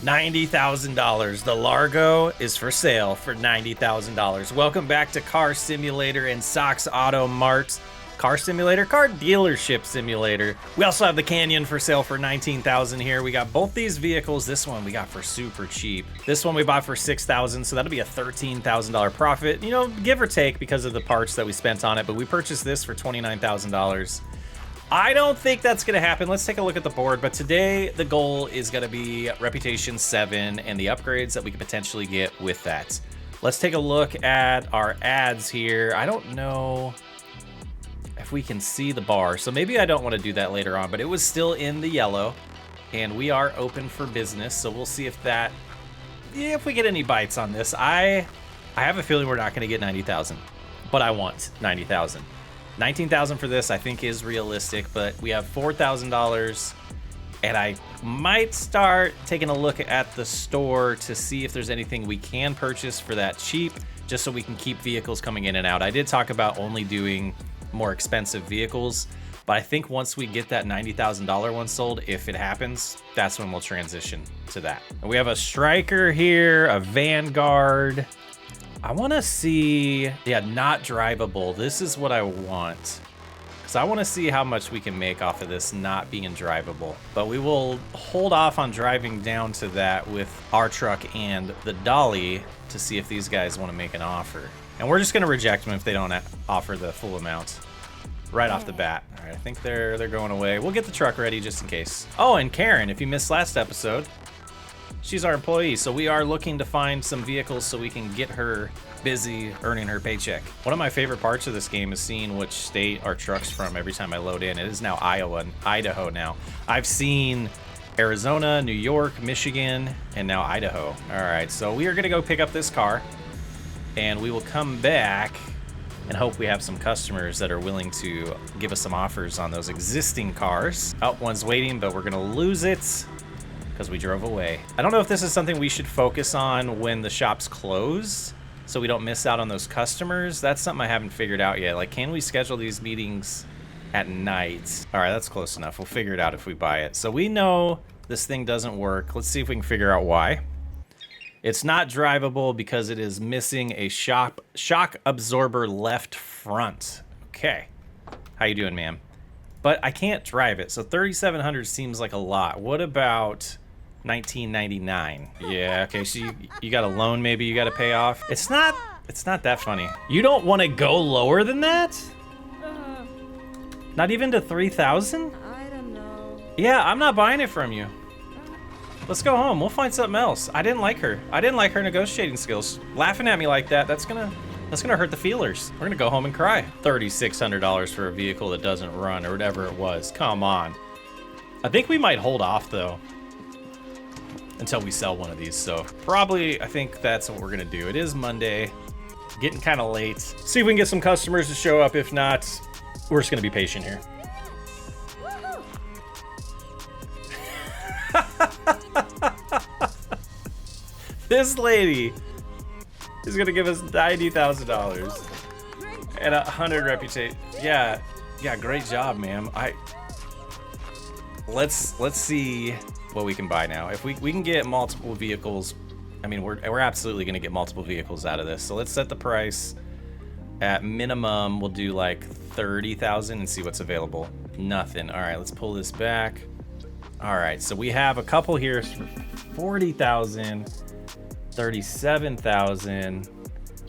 $90,000. The Largo is for sale for $90,000. Welcome back to Car Simulator and Socks Auto Mart. Car Simulator, car dealership simulator. We also have the Canyon for sale for $19,000 here. We got both these vehicles. This one we got for super cheap. This one we bought for $6,000, so that'll be a $13,000 profit. You know, give or take because of the parts that we spent on it, but we purchased this for $29,000. I don't think that's gonna happen. Let's take a look at the board, but today the goal is gonna be Reputation 7 and the upgrades that we could potentially get with that. Let's take a look at our ads here. I don't know if we can see the bar, so maybe I don't want to do that later on, but it was still in the yellow and we are open for business, so we'll see if we get any bites on this. I have a feeling we're not going to get 90,000, but I want 90,000. 19,000 for this I think is realistic, but we have $4,000 and I might start taking a look at the store to see if there's anything we can purchase for that cheap, just so we can keep vehicles coming in and out. I did talk about only doing more expensive vehicles, but I think once we get that $90,000 one sold, if it happens, that's when we'll transition to that. And we have a Striker here, a Vanguard. I want to see, yeah, not drivable. This is what I want, because I want to see how much we can make off of this not being drivable. But we will hold off on driving down to that with our truck and the Dolly to see if these guys want to make an offer. And we're just going to reject them if they don't offer the full amount right off the bat. All right, I think they're going away. We'll get the truck ready just in case. Oh, and Karen, if you missed last episode, she's our employee. So we are looking to find some vehicles so we can get her busy earning her paycheck. One of my favorite parts of this game is seeing which state our truck's from every time I load in. It is now Iowa and Idaho now. I've seen Arizona, New York, Michigan, and now Idaho. All right, so we are going to go pick up this car, and we will come back and hope we have some customers that are willing to give us some offers on those existing cars. Oh, one's waiting, but we're gonna lose it because we drove away. I don't know if this is something we should focus on when the shop's closed so we don't miss out on those customers. That's something I haven't figured out yet. Like, can we schedule these meetings at night? All right, that's close enough. We'll figure it out if we buy it. So we know this thing doesn't work. Let's see if we can figure out why. It's not drivable because it is missing a shock absorber left front. Okay. How you doing, ma'am? But I can't drive it, so $3,700 seems like a lot. What about $1,999? Yeah, okay, so you got a loan maybe you got to pay off. It's not that funny. You don't want to go lower than that? Not even to 3,000? I don't know. Yeah, I'm not buying it from you. Let's go home. We'll find something else. I didn't like her. I didn't like her negotiating skills. Laughing at me like that, that's gonna hurt the feelers. We're gonna go home and cry. $3,600 for a vehicle that doesn't run or whatever it was. Come on. I think we might hold off though until we sell one of these. So probably, I think that's what we're gonna do. It is Monday, getting kind of late. See if we can get some customers to show up. If not, we're just gonna be patient here. This lady is gonna give us $90,000 and 100 reputation. Yeah, great job, ma'am. Let's see what we can buy now. If we can get multiple vehicles, I mean, we're absolutely gonna get multiple vehicles out of this. So let's set the price at minimum. We'll do like 30,000 and see what's available. Nothing. All right, let's pull this back. All right, so we have a couple here for 40,000. 37,000.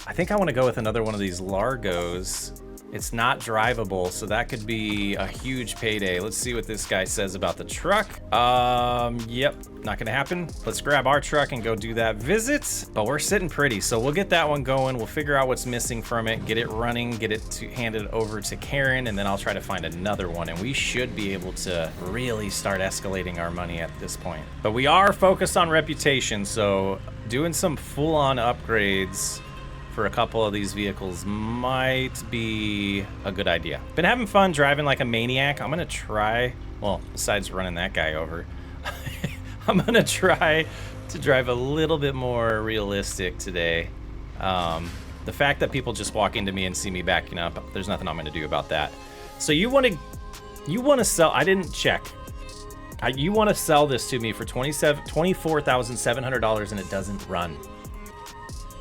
I think I want to go with another one of these Largos. It's not drivable, so that could be a huge payday. Let's see what this guy says about the truck. Yep, not gonna happen. Let's grab our truck and go do that visit. But we're sitting pretty, so we'll get that one going. We'll figure out what's missing from it, get it running, get it handed over to Karen, and then I'll try to find another one. And we should be able to really start escalating our money at this point. But we are focused on reputation, so doing some full-on upgrades for a couple of these vehicles might be a good idea. Been having fun driving like a maniac. I'm gonna try, well, besides running that guy over, I'm gonna try to drive a little bit more realistic today. The fact that people just walk into me and see me backing up, there's nothing I'm gonna do about that. So you wanna sell, I didn't check. You want to sell this to me for $24,700 and it doesn't run.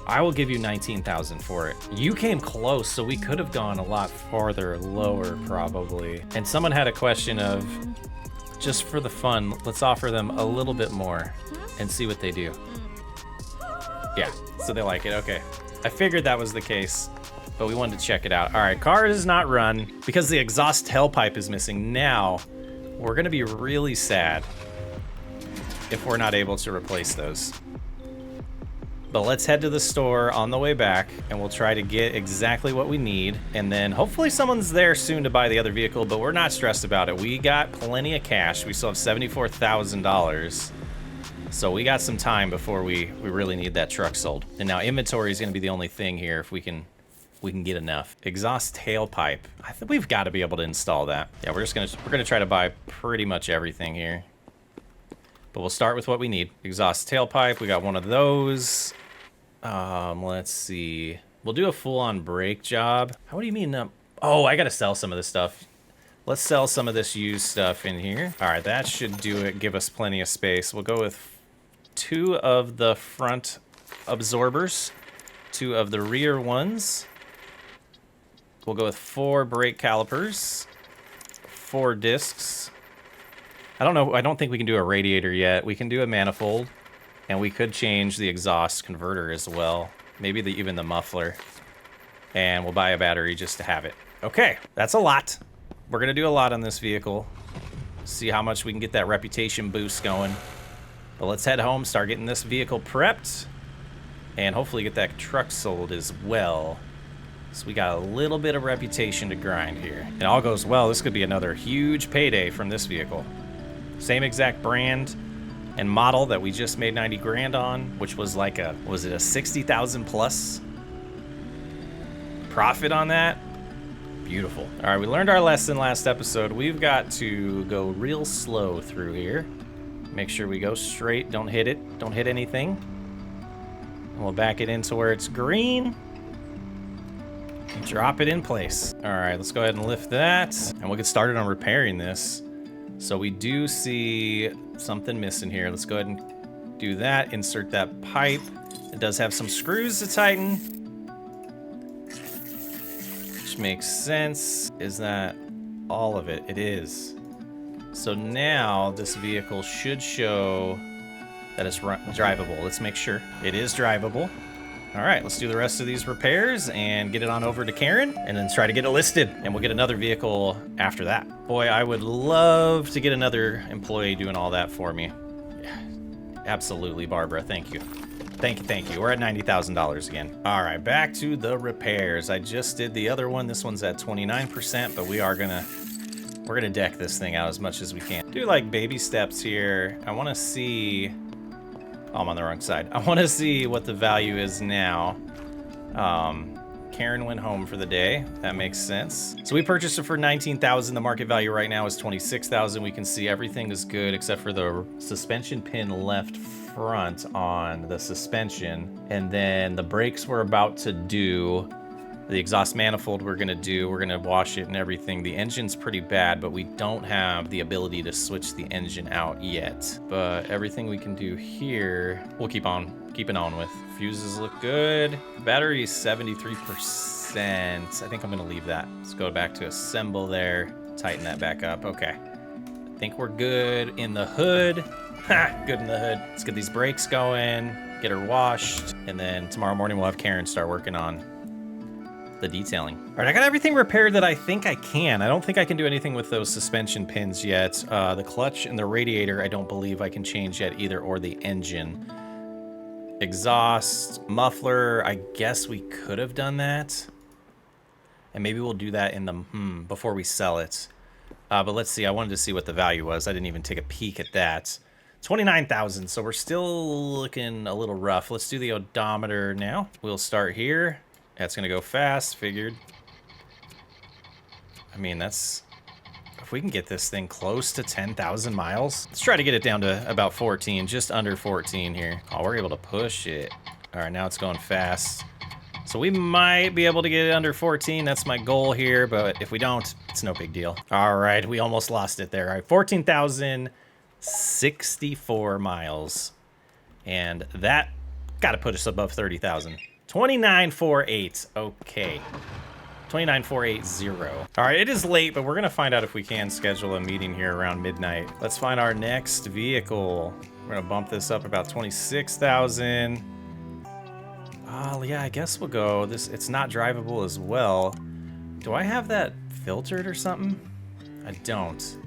I will give you $19,000 for it. You came close, so we could have gone a lot farther lower probably. And someone had a question of, just for the fun, let's offer them a little bit more and see what they do. Yeah, so they like it, okay. I figured that was the case, but we wanted to check it out. All right, car does not run because the exhaust tailpipe is missing. Now, we're gonna be really sad if we're not able to replace those. But let's head to the store on the way back and we'll try to get exactly what we need. And then hopefully someone's there soon to buy the other vehicle, but we're not stressed about it. We got plenty of cash. We still have $74,000. So we got some time before we really need that truck sold. And now inventory is gonna be the only thing here if we can get enough. Exhaust tailpipe. I think we've got to be able to install that. Yeah, we're gonna try to buy pretty much everything here. But we'll start with what we need. Exhaust tailpipe, we got one of those. Let's see. We'll do a full-on brake job. What do you mean? Oh, I gotta sell some of this stuff. Let's sell some of this used stuff in here. All right, that should do it. Give us plenty of space. We'll go with 2 of the front absorbers, 2 of the rear ones. We'll go with 4 brake calipers, 4 discs. I don't know. I don't think we can do a radiator yet. We can do a manifold, and we could change the exhaust converter as well. Maybe even the muffler. And we'll buy a battery just to have it. Okay, that's a lot. We're gonna do a lot on this vehicle. See how much we can get that reputation boost going. But let's head home, start getting this vehicle prepped, and hopefully get that truck sold as well. So we got a little bit of reputation to grind here. And all goes well, this could be another huge payday from this vehicle. Same exact brand and model that we just made 90 grand on, which was like was it a 60,000 plus profit on that? Beautiful. All right, we learned our lesson last episode. We've got to go real slow through here. Make sure we go straight, don't hit it, don't hit anything. And we'll back it into where it's green. Drop it in place. All right, let's go ahead and lift that, and we'll get started on repairing this. So we do see something missing here. Let's go ahead and do that. Insert that pipe. It does have some screws to tighten, which makes sense. Is that all of it? It is. So now this vehicle should show that it's drivable. Let's make sure it is drivable. All right, let's do the rest of these repairs and get it on over to Karen and then try to get it listed, and we'll get another vehicle after that. Boy, I would love to get another employee doing all that for me. Absolutely, Barbara, thank you. Thank you. We're at $90,000 again. All right, back to the repairs. I just did the other one. This one's at 29%, but we're gonna deck this thing out as much as we can. Do like baby steps here. I wanna see, oh, I'm on the wrong side. I want to see what the value is now. Karen went home for the day. That makes sense. So we purchased it for $19,000. The market value right now is $26,000. We can see everything is good except for the suspension pin left front on the suspension. And then the brakes we're about to do. The exhaust manifold we're gonna do. We're gonna wash it and everything. The engine's pretty bad, but we don't have the ability to switch the engine out yet. But everything we can do here, we'll keep on keeping on with. Fuses look good. Battery is 73%. I think I'm gonna leave that. Let's go back to assemble there. Tighten that back up. Okay. I think we're good in the hood. Ha! Good in the hood. Let's get these brakes going, get her washed, and then tomorrow morning we'll have Karen start working on the detailing. All right, I got everything repaired that I think I can. I don't think I can do anything with those suspension pins yet. The clutch and the radiator, I don't believe I can change yet either, or the engine. Exhaust, muffler, I guess we could have done that. And maybe we'll do that in the, before we sell it. But let's see, I wanted to see what the value was. I didn't even take a peek at that. 29,000, so we're still looking a little rough. Let's do the odometer now. We'll start here. That's gonna go fast, figured. I mean, that's, if we can get this thing close to 10,000 miles. Let's try to get it down to about 14, just under 14 here. Oh, we're able to push it. All right, now it's going fast. So we might be able to get it under 14. That's my goal here, but if we don't, it's no big deal. All right, we almost lost it there. All right, 14,000. 64 miles. And that got to put us above 30,000. 29,480. Okay. 29,480. All right, it is late, but we're going to find out if we can schedule a meeting here around midnight. Let's find our next vehicle. We're going to bump this up about 26,000. Oh, yeah, I guess we'll go. It's not drivable as well. Do I have that filtered or something? I don't.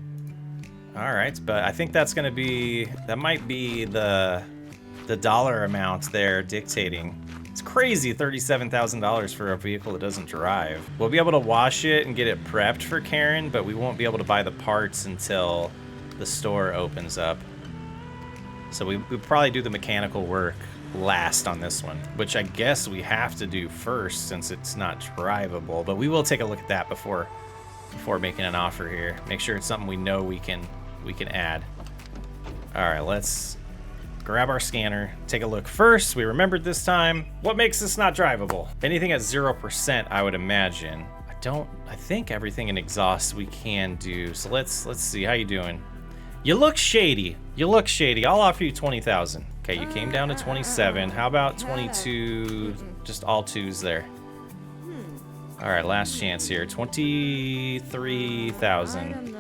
All right, but I think that's going to be, that might be the dollar amount there dictating. It's crazy, $37,000 for a vehicle that doesn't drive. We'll be able to wash it and get it prepped for Karen, but we won't be able to buy the parts until the store opens up. So we probably do the mechanical work last on this one, which I guess we have to do first since it's not drivable, but we will take a look at that before making an offer here. Make sure it's something we know we can add. All right, let's grab our scanner, take a look first. We remembered this time. What makes this not drivable? Anything at 0%, I would imagine. I think everything in exhaust we can do. So let's see, how you doing? You look shady. You look shady. I'll offer you 20,000. Okay, you came down to 27. How about 22? Just all twos there. All right, last chance here. 23,000.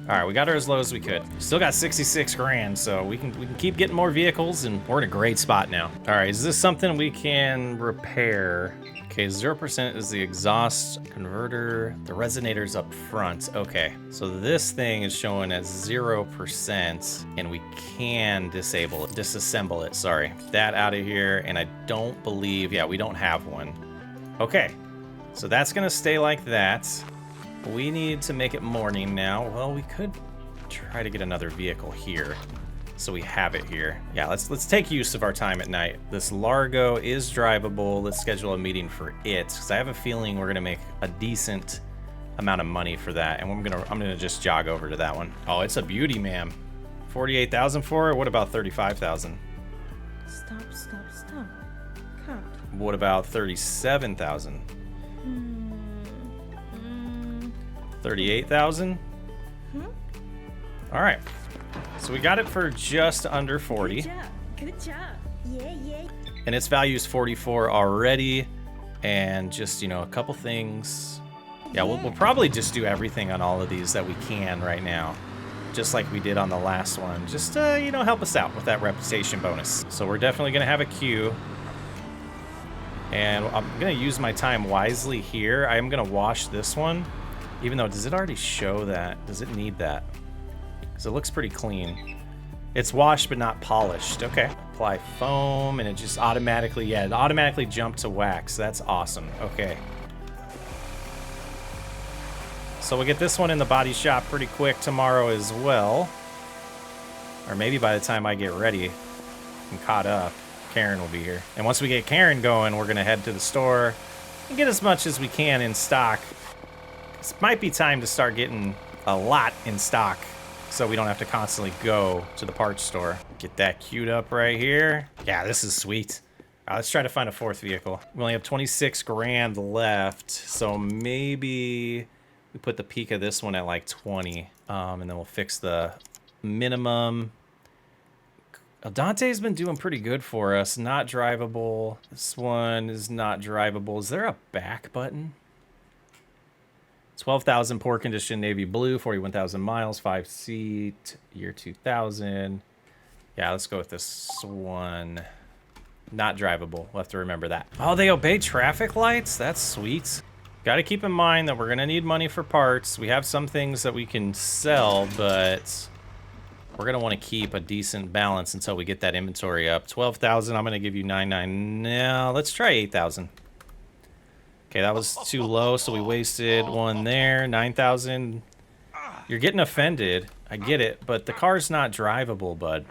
All right, we got her as low as we could. Still got 66 grand, so we can keep getting more vehicles, and we're in a great spot now. All right, is this something we can repair? Okay, 0% is the exhaust converter. The resonator's up front. Okay, so this thing is showing at 0%, and we can disassemble it, sorry. That out of here, and I don't believe, yeah, we don't have one. Okay, so that's gonna stay like that. We need to make it morning now. Well, we could try to get another vehicle here, so we have it here. Yeah, let's take use of our time at night. This Largo is drivable. Let's schedule a meeting for it, because I have a feeling we're gonna make a decent amount of money for that, and I'm gonna just jog over to that one. Oh, it's a beauty, ma'am. 48,000 for it. What about 35,000? Stop. Count. What about 37,000? 38,000? All right, so we got it for just under 40. Good job. Yeah. And its value is 44 already, and just, you know, a couple things. Yeah, we'll probably just do everything on all of these that we can right now, just like we did on the last one. Just you know, help us out with that reputation bonus. So we're definitely gonna have a queue, and I'm gonna use my time wisely here. I am gonna wash this one. Even though, does it already show that? Does it need that? Because it looks pretty clean. It's washed but not polished. Okay. Apply foam, and it just automatically, yeah, it automatically jumped to wax. That's awesome. Okay. So we'll get this one in the body shop pretty quick tomorrow as well. Or maybe by the time I get ready and caught up, Karen will be here. And once we get Karen going, we're going to head to the store and get as much as we can in stock. It might be time to start getting a lot in stock so we don't have to constantly go to the parts store. Get that queued up right here. Yeah, this is sweet. Let's try to find a fourth vehicle. We only have 26 grand left, so maybe we put the peak of this one at like 20, and then we'll fix the minimum. Dante's been doing pretty good for us. Not drivable. This one is not drivable. Is there a back button? 12,000 poor condition navy blue, 41,000 miles, 5 seat, year 2000. Yeah, let's go with this one. Not drivable. We'll have to remember that. Oh, they obey traffic lights? That's sweet. Got to keep in mind that we're going to need money for parts. We have some things that we can sell, but we're going to want to keep a decent balance until we get that inventory up. 12,000, I'm going to give you 9,900. No, let's try 8,000. Okay, that was too low, so we wasted one there. 9,000. You're getting offended. I get it, but the car's not drivable, bud.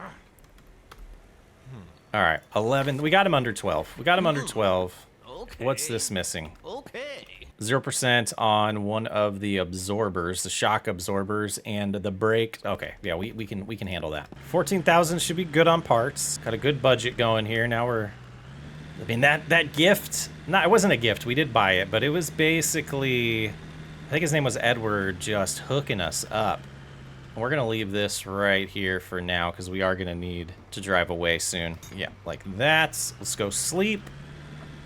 All right, 11. We got him under 12. We got him under 12. Okay. What's this missing? Okay. 0% on one of the absorbers, the shock absorbers, and the brake. Okay, yeah, we can handle that. 14,000 should be good on parts. Got a good budget going here. Now we're, I mean, that gift, it wasn't a gift. We did buy it, but it was basically, I think his name was Edward, just hooking us up. We're gonna leave this right here for now because we are gonna need to drive away soon. Yeah, like that. Let's go sleep.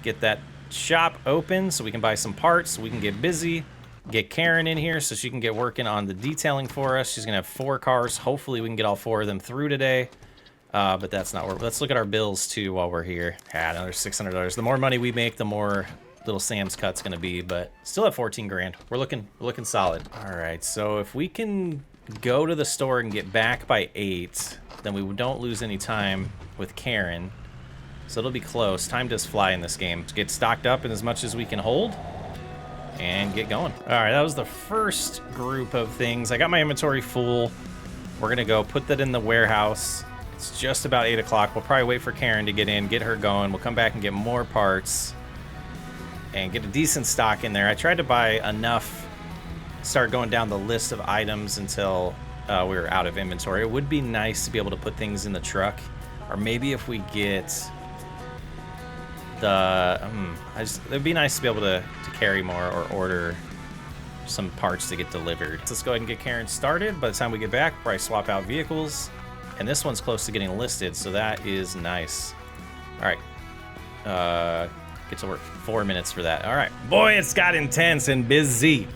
Get that shop open so we can buy some parts, so we can get busy. Get Karen in here so she can get working on the detailing for us. She's gonna have 4 cars. Hopefully we can get all 4 of them through today. But that's not where. Let's look at our bills too while we're here. Another $600. The more money we make, the more Little Sam's cut's gonna be, but still at 14 grand. We're looking solid. All right, so if we can go to the store and get back by 8, then we don't lose any time with Karen. So it'll be close. Time does fly in this game. Get stocked up in as much as we can hold and get going. All right, that was the first group of things. I got my inventory full. We're gonna go put that in the warehouse. It's just about 8 o'clock. We'll probably wait for Karen to get in, get her going. We'll come back and get more parts and get a decent stock in there. I tried to buy enough, start going down the list of items until we were out of inventory. It would be nice to be able to put things in the truck, or maybe if we get the, it'd be nice to be able to carry more or order some parts to get delivered. Let's go ahead and get Karen started. By the time we get back, probably swap out vehicles. And this one's close to getting listed, so that is nice. All right, get to work. 4 minutes for that. All right, boy, it's got intense and busy.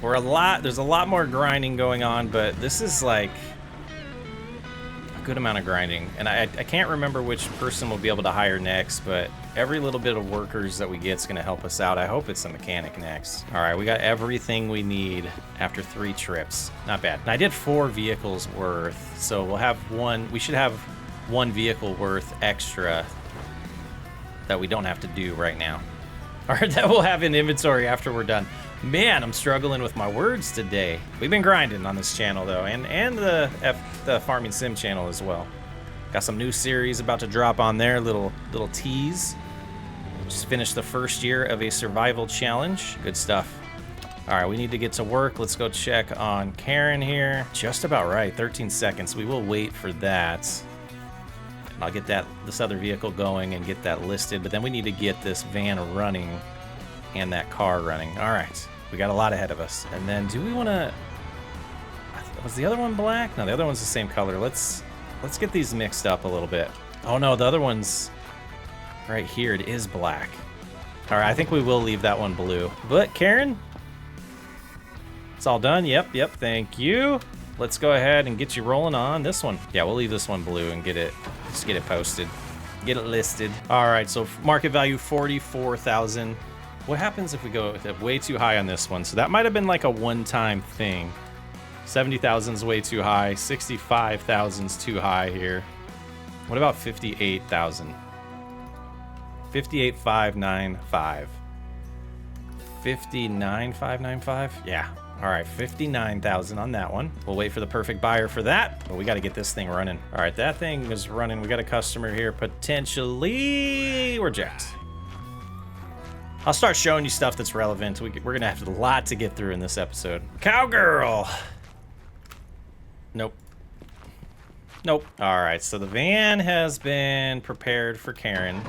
There's a lot more grinding going on, but this is like a good amount of grinding. And I can't remember which person we'll be able to hire next, but every little bit of workers that we get is gonna help us out. I hope it's a mechanic next. All right, we got everything we need after 3 trips. Not bad. And I did 4 vehicles worth, so we'll have we should have 1 vehicle worth extra that we don't have to do right now. Or that we'll have in inventory after we're done. Man, I'm struggling with my words today. We've been grinding on this channel though, and the Farming Sim channel as well. Got some new series about to drop on there, little tease. Just finished the first year of a survival challenge. Good stuff. All right, we need to get to work. Let's go check on Karen here. Just about right, 13 seconds. We will wait for that. And I'll get this other vehicle going and get that listed, but then we need to get this van running and that car running. All right, we got a lot ahead of us. And then do we wanna, was the other one black? No, the other one's the same color. Let's get these mixed up a little bit. Oh no, the other one's right here. It is black. All right, I think we will leave that one blue. But Karen, it's all done. Yep, thank you. Let's go ahead and get you rolling on this one. Yeah, we'll leave this one blue and just get it posted. Get it listed. All right, so market value 44,000. What happens if we go way too high on this one? So that might have been like a one-time thing. 70,000 is way too high. 65,000 is too high here. What about 58,000? 58,595. 59,595? Yeah. All right, 59,000 on that one. We'll wait for the perfect buyer for that, but we got to get this thing running. All right, that thing is running. We got a customer here, potentially. We're jacked. I'll start showing you stuff that's relevant. We're going to have a lot to get through in this episode. Cowgirl. Nope. All right, so the van has been prepared for Karen.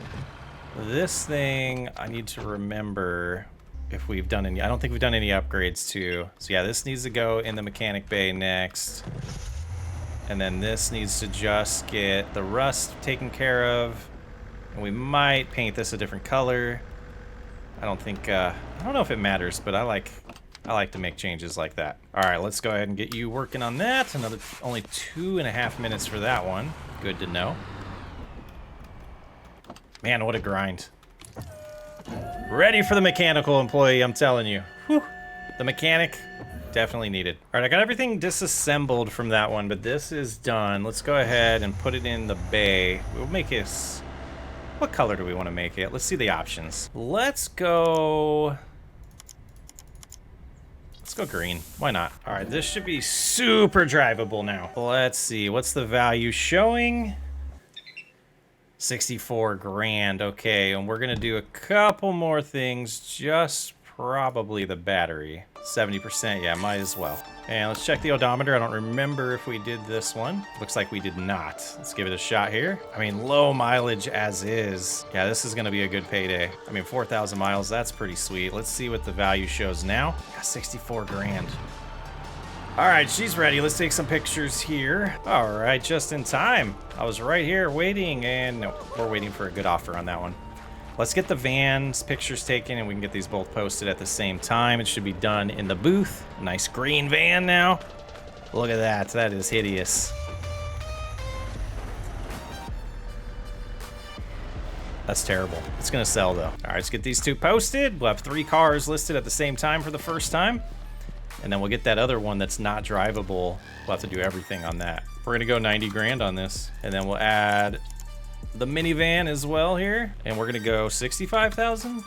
This thing, I need to remember if we've done any. I don't think we've done any upgrades to. So yeah, this needs to go in the mechanic bay next. And then this needs to just get the rust taken care of. And we might paint this a different color. I don't know if it matters, but I like to make changes like that. All right, let's go ahead and get you working on that. Only 2.5 minutes for that one. Good to know. Man, what a grind. Ready for the mechanical employee, I'm telling you. Whew. The mechanic, definitely needed. All right, I got everything disassembled from that one, but this is done. Let's go ahead and put it in the bay. We'll make it, what color do we want to make it? Let's see the options. Let's go green. Why not? All right, this should be super drivable now. Let's see, what's the value showing? 64 grand. Okay, and we're gonna do a couple more things, just probably the battery. 70%, yeah, might as well. And let's check the odometer. I don't remember if we did this one. Looks like we did not. Let's give it a shot here. I mean, low mileage as is. Yeah, this is gonna be a good payday. I mean, 4,000 miles, that's pretty sweet. Let's see what the value shows now. Yeah, 64 grand. All right, she's ready. Let's take some pictures here. All right, just in time. I was right here waiting, and no, we're waiting for a good offer on that one. Let's get the van's pictures taken, and we can get these both posted at the same time. It should be done in the booth. Nice green van now. Look at that. That is hideous. That's terrible. It's gonna sell though. All right, let's get these two posted. We'll have 3 cars listed at the same time for the first time. And then we'll get that other one that's not drivable. We'll have to do everything on that. We're gonna go 90 grand on this. And then we'll add the minivan as well here. And we're gonna go 65,000.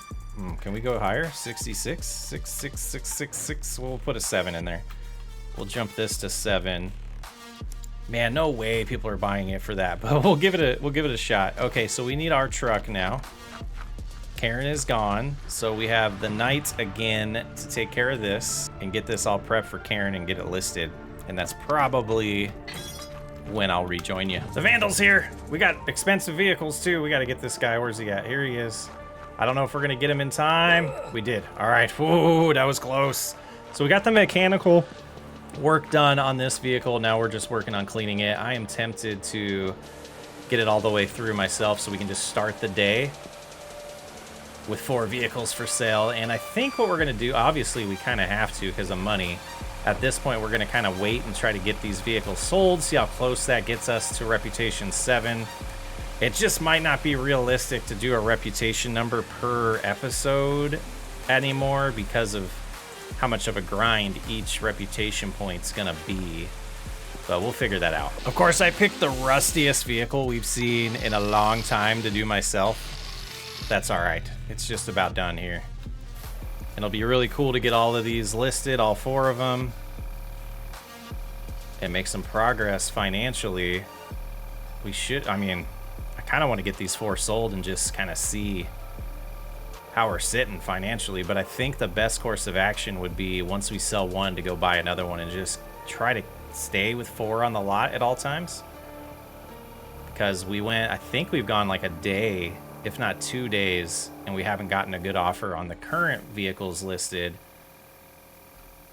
Can we go higher? 66, 66666. We'll put a 7 in there. We'll jump this to 7. Man, no way people are buying it for that, but we'll give it a shot. Okay, so we need our truck now. Karen is gone, so we have the night again to take care of this and get this all prepped for Karen and get it listed. And that's probably when I'll rejoin you. The Vandal's here. We got expensive vehicles too. We got to get this guy. Where's he at? Here he is. I don't know if we're gonna get him in time. We did. All right. Whoa, that was close. So we got the mechanical work done on this vehicle. Now we're just working on cleaning it. I am tempted to get it all the way through myself so we can just start the day with 4 vehicles for sale. And I think what we're gonna do, obviously we kind of have to because of money. At this point, we're gonna kind of wait and try to get these vehicles sold, see how close that gets us to reputation 7. It just might not be realistic to do a reputation number per episode anymore because of how much of a grind each reputation point's gonna be. But we'll figure that out. Of course, I picked the rustiest vehicle we've seen in a long time to do myself. That's all right. It's just about done here. And it'll be really cool to get all of these listed, all 4 of them, and make some progress financially. We should, I mean, I kind of want to get these 4 sold and just kind of see how we're sitting financially, but I think the best course of action would be once we sell one to go buy another one and just try to stay with 4 on the lot at all times. Because I think we've gone like a day, if not 2 days, and we haven't gotten a good offer on the current vehicles listed.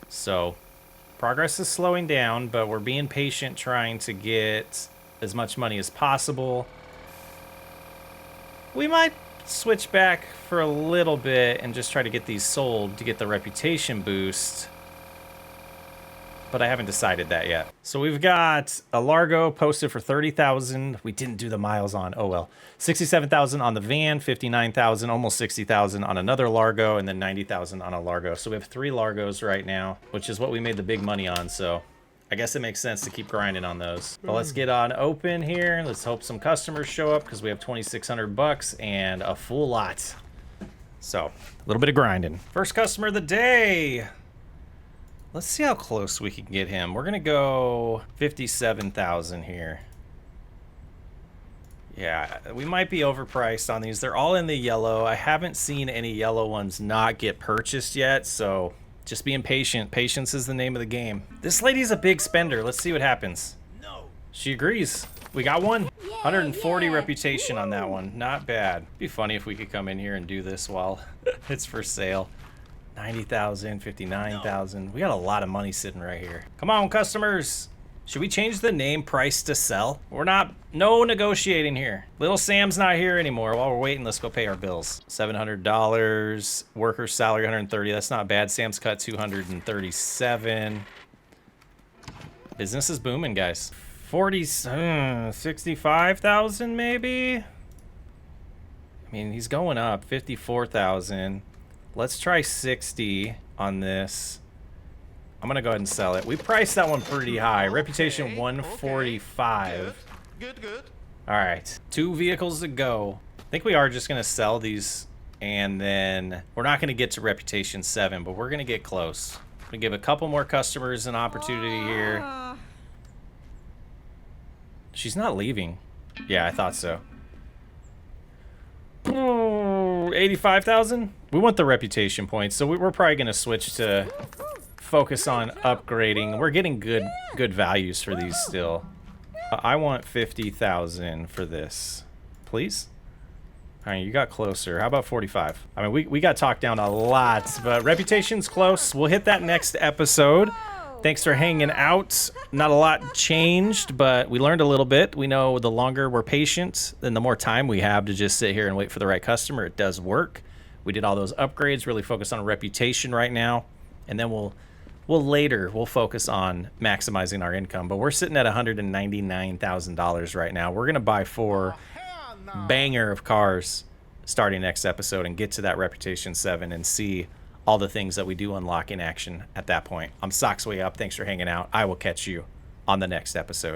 So progress is slowing down, but we're being patient, trying to get as much money as possible. We might switch back for a little bit and just try to get these sold to get the reputation boost, but I haven't decided that yet. So we've got a Largo posted for 30,000. We didn't do the miles on. Oh well. 67,000 on the van, 59,000, almost 60,000 on another Largo, and then 90,000 on a Largo. So we have 3 Largos right now, which is what we made the big money on. So I guess it makes sense to keep grinding on those. But let's get on open here. Let's hope some customers show up because we have 2,600 bucks and a full lot. So a little bit of grinding. First customer of the day. Let's see how close we can get him. We're gonna go 57,000 here. Yeah, we might be overpriced on these. They're all in the yellow. I haven't seen any yellow ones not get purchased yet, so just being patient. Patience is the name of the game. This lady's a big spender. Let's see what happens. No. She agrees. We got one. 140 reputation on that one. Not bad. Be funny if we could come in here and do this while it's for sale. 90,000, 59,000. We got a lot of money sitting right here. Come on, customers. Should we change the name price to sell? No negotiating here. Little Sam's not here anymore. While we're waiting, let's go pay our bills. $700, worker's salary 130. That's not bad. Sam's cut 237. Business is booming, guys. 65,000 maybe? I mean, he's going up. 54,000. Let's try 60 on this. I'm gonna go ahead and sell it. We priced that one pretty high. Reputation 145. Good. All right, 2 vehicles to go. I think we are just gonna sell these, and then we're not gonna get to reputation 7, but we're gonna get close. I'm gonna give a couple more customers an opportunity here. She's not leaving. Yeah, I thought so. 85,000. We want the reputation points, so we're probably gonna switch to focus on upgrading. We're getting good values for these still. I want 50,000 for this, please. All right, you got closer. How about 45? I mean, we got talked down a lot, but reputation's close. We'll hit that next episode. Thanks for hanging out. Not a lot changed, but we learned a little bit. We know the longer we're patient, then the more time we have to just sit here and wait for the right customer. It does work. We did all those upgrades, really focus on reputation right now, and then we'll focus on maximizing our income. But we're sitting at $199,000 right now. We're gonna buy 4 banger of cars starting next episode and get to that reputation 7 and see all the things that we do unlock in action at that point. I'm SocksWayUp. Thanks for hanging out. I will catch you on the next episode.